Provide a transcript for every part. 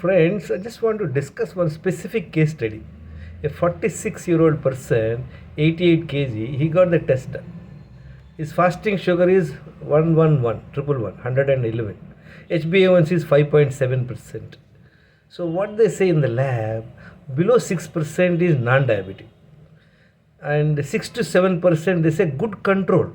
Friends, I just want to discuss one specific case study. A 46-year-old person, 88 kg, he got the test done. His fasting sugar is 111, HbA1c is 5.7%. So what they say in the lab, below 6% is non-diabetic. And 6 to 7% they say good control.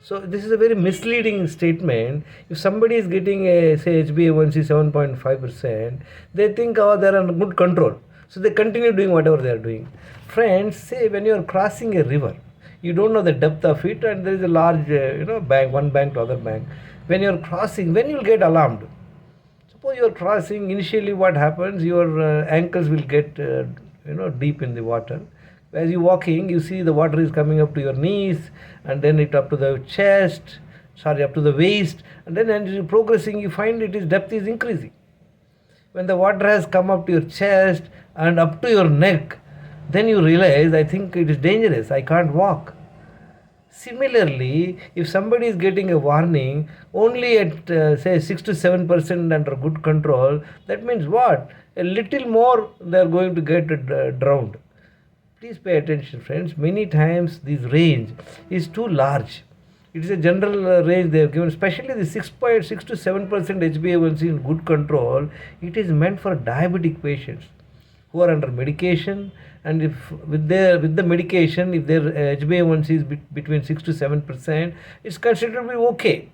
So this is a very misleading statement. If somebody is getting a say HbA1c 7.5%, they think they are under good control. So they continue doing whatever they are doing. Friends, say when you are crossing a river, you don't know the depth of it, and there is a large bank, one bank to other bank. When you are crossing, when you will get alarmed. Suppose you are crossing. Initially, what happens? Your ankles will get deep in the water. As you walking, you see the water is coming up to your knees, and then it up to the chest, up to the waist, and then as you progressing, you find its depth is increasing. When the water has come up to your chest and up to your neck, then you realize, I think it is dangerous, I can't walk. Similarly, if somebody is getting a warning only at say 6 to 7% under good control, that means what? A little more they are going to get drowned. Please pay attention, friends. Many times this range is too large. It is a general range they have given, especially the 6.6 to 7% HbA1c in good control. It is meant for diabetic patients who are under medication, and if with the medication, if their HbA1c is between 6 to 7%, it's considerably okay.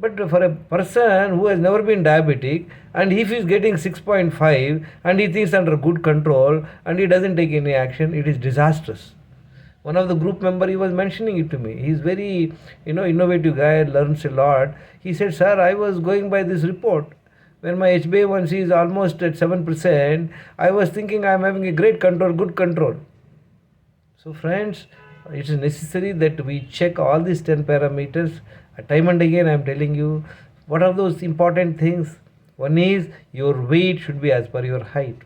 But for a person who has never been diabetic, and if he is getting 6.5 and he thinks under good control and he doesn't take any action, it is disastrous. One of the group member, he was mentioning it to me. He is very innovative guy, learns a lot. He said, sir, I was going by this report. When my HbA1c is almost at 7%, I was thinking I am having a great control, good control. So friends, it is necessary that we check all these 10 parameters. Time and again I am telling you, what are those important things? One is your weight should be as per your height.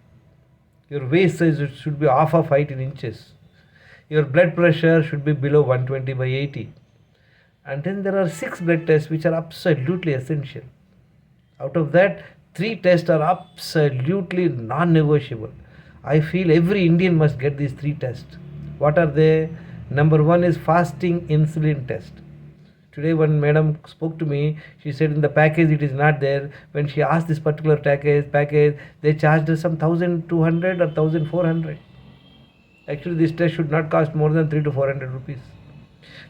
Your waist size should be half of height in inches. Your blood pressure should be below 120/80. And then there are 6 blood tests which are absolutely essential. Out of that, 3 tests are absolutely non-negotiable. I feel every Indian must get these 3 tests. What are they? Number 1 is fasting insulin test. Today one madam spoke to me. She said in the package it is not there. When she asked this particular package, they charged her some 1,200 or 1,400. Actually, this test should not cost more than 300 to 400 rupees.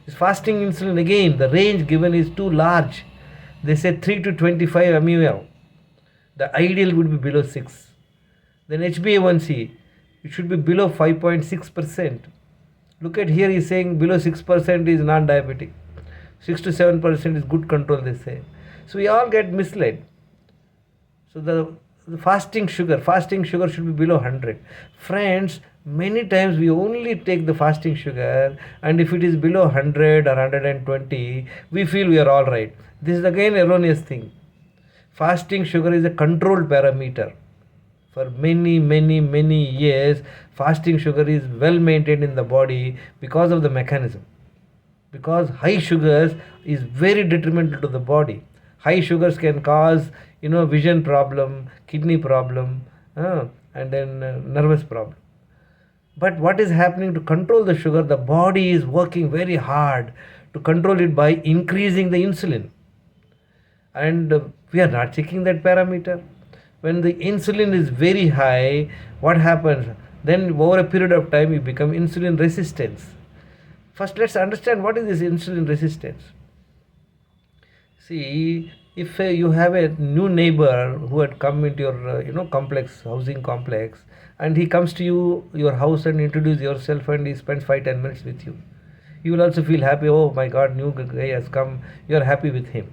This fasting insulin, again, the range given is too large. They say 3 to 25 ml. The ideal would be below 6. Then HbA1c, it should be below 5.6%. Look at here, he is saying below 6% is non-diabetic. 6 to 7% is good control, they say. So we all get misled. So the fasting sugar should be below 100. Friends, many times we only take the fasting sugar, and if it is below 100 or 120, we feel we are all right. This is again erroneous thing. Fasting sugar is a controlled parameter. For many years, fasting sugar is well maintained in the body because of the mechanism. Because high sugars is very detrimental to the body. High sugars can cause vision problem, kidney problem, and then nervous problem. But what is happening to control the sugar? The body is working very hard to control it by increasing the insulin. And we are not checking that parameter. When the insulin is very high, what happens? Then over a period of time you become insulin resistance. First, let's understand what is this insulin resistance. See, if you have a new neighbor who had come into your housing complex, and he comes to your house and introduce yourself, and he spends 5-10 minutes with you, you will also feel happy. Oh my God, new guy has come. You are happy with him.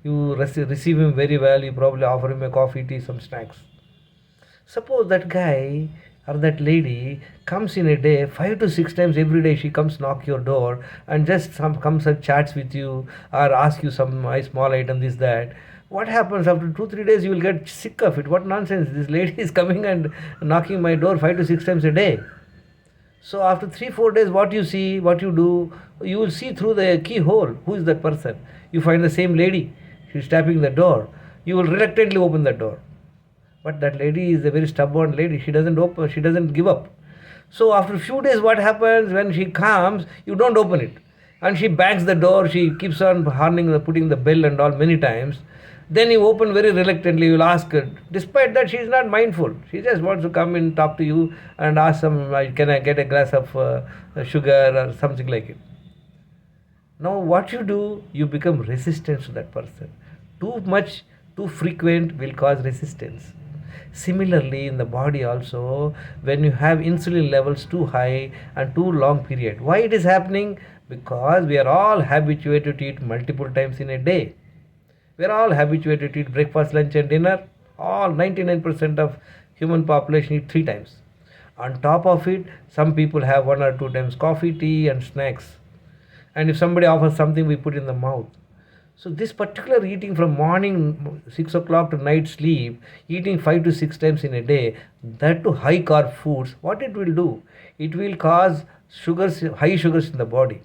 You receive him very well. You probably offer him a coffee, tea, some snacks. Suppose that guy or that lady comes in a day 5 to 6 times every day. She comes knock your door and just comes and chats with you or ask you some small item, this, that. What happens after 2-3 days? You will get sick of it. What nonsense, this lady is coming and knocking my door 5 to 6 times a day. So after 3-4 days, what you see, what you do, you will see through the keyhole who is that person. You find the same lady, she is tapping the door. You will reluctantly open the door. But that lady is a very stubborn lady. She doesn't open. She doesn't give up. So after a few days, what happens when she comes? You don't open it, and she bangs the door. She keeps on horning, putting the bell and all many times. Then you open very reluctantly. You will ask her. Despite that, she is not mindful. She just wants to come in, talk to you, and ask some. Can I get a glass of sugar or something like it? Now, what you do, you become resistant to that person. Too much, too frequent will cause resistance. Similarly, in the body also, when you have insulin levels too high and too long period, why it is happening? Because we are all habituated to eat multiple times in a day. We are all habituated to eat breakfast, lunch, and dinner. All 99% of human population eat three times. On top of it, some people have one or two times coffee, tea, and snacks. And if somebody offers something, we put in the mouth. So this particular eating from morning 6 o'clock to night sleep, eating 5 to 6 times in a day, that to high carb foods, what it will do? It will cause sugars, high sugars in the body.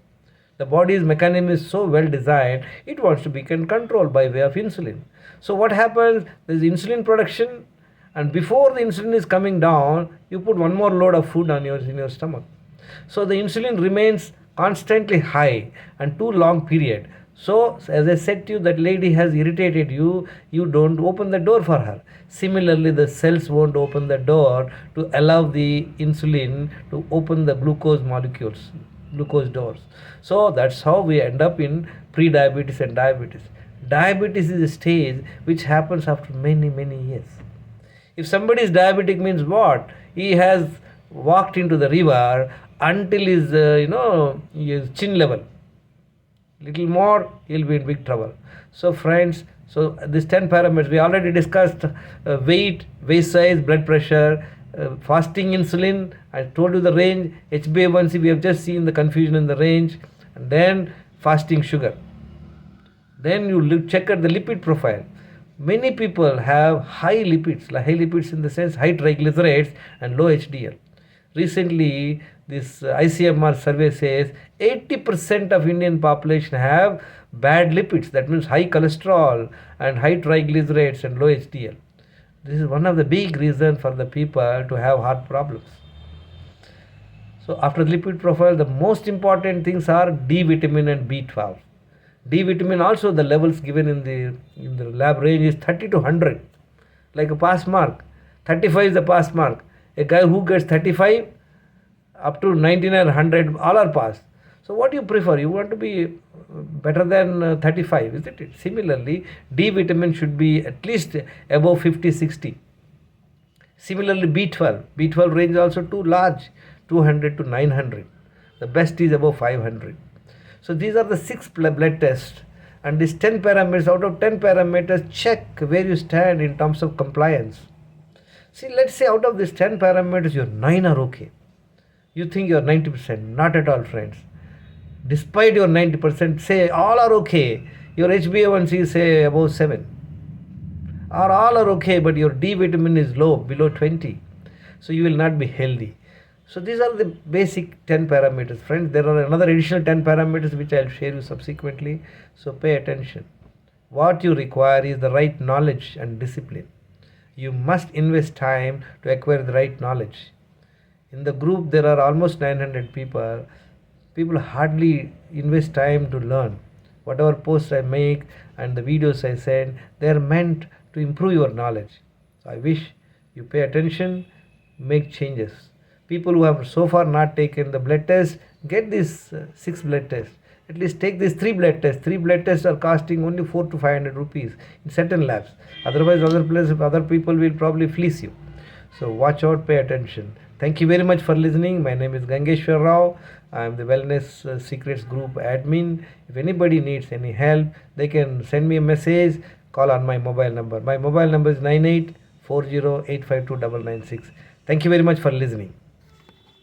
The body's mechanism is so well designed, it wants to be controlled by way of insulin. So what happens? There is insulin production, and before the insulin is coming down, you put one more load of food in your stomach. So the insulin remains constantly high and too long period. So as I said to you, that lady has irritated you, you don't open the door for her. Similarly, the cells won't open the door to allow the insulin to open the glucose molecules, glucose doors. So that's how we end up in pre-diabetes and diabetes. Diabetes is a stage which happens after many, many years. If somebody is diabetic, means what? He has walked into the river until his chin level. Little more, he'll be in big trouble. So friends, so these 10 parameters we already discussed: weight, waist size, blood pressure, fasting insulin. I told you the range. HbA1c, we have just seen the confusion in the range, and then fasting sugar. Then you check out the lipid profile. Many people have high lipids in the sense high triglycerides and low HDL. Recently, this ICMR survey says 80% of Indian population have bad lipids. That means high cholesterol and high triglycerides and low HDL. This is one of the big reasons for the people to have heart problems. So after lipid profile, the most important things are D vitamin and B12. D vitamin also, the levels given in the lab range is 30 to 100, like a pass mark. 35 is the pass mark. A guy who gets 35 up to 99, 100, all are passed. So what do you prefer? You want to be better than 35, isn't it? Similarly, D vitamin should be at least above 50, 60. Similarly, B12 range is also too large, 200 to 900. The best is above 500. So these are the 6 blood tests, and these 10 parameters, out of 10 parameters, check where you stand in terms of compliance. See, let's say out of these 10 parameters, your 9 are okay. You think you're 90%. Not at all, friends. Despite your 90%, say all are okay. Your HbA1c is say above 7. Or all are okay, but your D vitamin is low, below 20. So you will not be healthy. So these are the basic 10 parameters. Friends, there are another additional 10 parameters which I'll share you subsequently. So pay attention. What you require is the right knowledge and discipline. You must invest time to acquire the right knowledge. In the group, there are almost 900 people. People hardly invest time to learn. Whatever posts I make and the videos I send, they are meant to improve your knowledge. So I wish you pay attention, make changes. People who have so far not taken the blood test, get these 6 blood tests. At least take these 3 blood tests. 3 blood tests are costing only 400 to 500 rupees in certain labs. Otherwise, other people will probably fleece you. So watch out, pay attention. Thank you very much for listening. My name is Gangeshwar Rao. I am the Wellness Secrets Group admin. If anybody needs any help, they can send me a message, call on my mobile number. My mobile number is 9840852996. Thank you very much for listening.